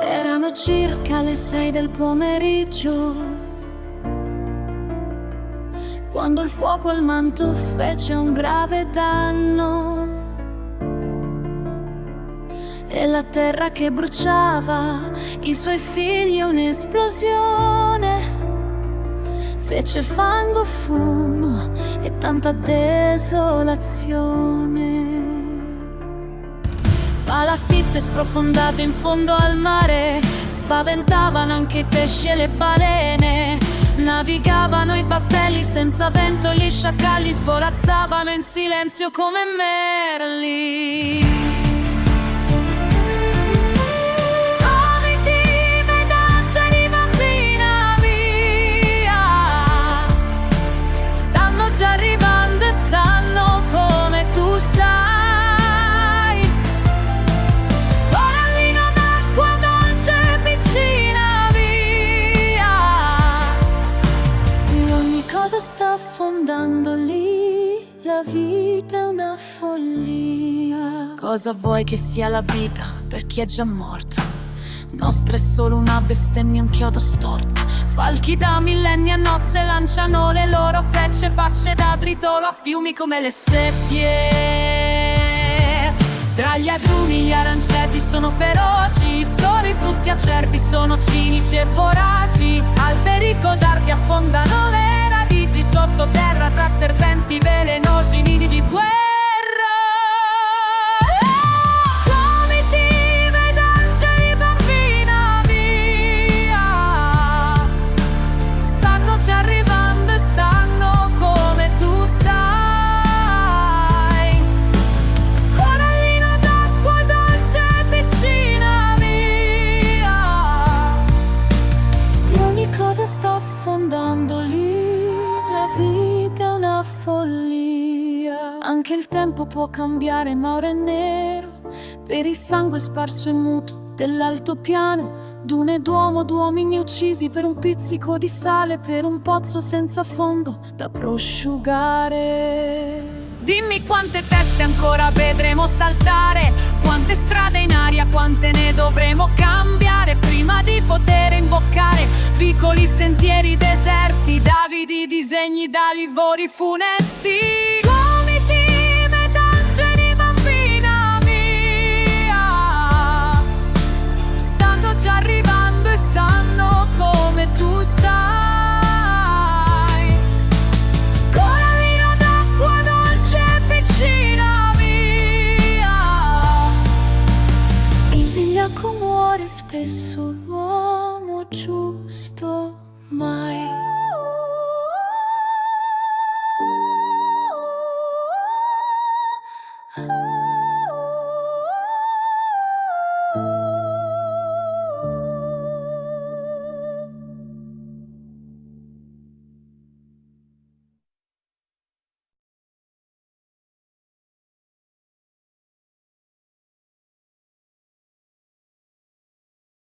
Erano circa le 6 del pomeriggio, quando il fuoco al manto fece un grave danno, e la terra che bruciava, i suoi figli, un'esplosione, fece fango, fumo e tanta desolazione. Palafitte sprofondate in fondo al mare spaventavano anche i pesci e le balene. Navigavano i battelli senza vento, gli sciacalli svolazzavano in silenzio come merli. Comitive d'angeli, bambina mia, stanno già arrivando e sanno come tu sai. Sta affondando lì, la vita è una follia. Cosa vuoi che sia la vita per chi è già morto? Nostra è solo una bestemmia, un chiodo storto. Falchi da millenni a nozze lanciano le loro frecce, facce da tritolo a fiumi come le seppie. Tra gli agrumi gli aranceti sono feroci, solo i frutti acerbi sono cinici e voraci. Alberi codardi affondano le radici sottoterra tra serpenti velenosi, nidi di guerra. Comitive d'angeli, bambina mia, stanno già arrivando e sanno come tu sai. Corallino d'acqua dolce, piccina mia, e ogni cosa sta affondando lì. La vita è una follia. Anche il tempo può cambiare, ma ora è nero per il sangue sparso e muto dell'altopiano. Dune d'uomo, d'uomini uccisi per un pizzico di sale, per un pozzo senza fondo da prosciugare. Dimmi quante teste ancora vedremo saltare, quante strade in aria, quante ne dovremo cambiare prima di poter imboccare piccoli sentieri deserti, davidi disegni da livori funesti. Comitive d'angeli, bambina mia, stanno già arrivando e sanno come tu sai. Muore spesso l'uomo giusto, mai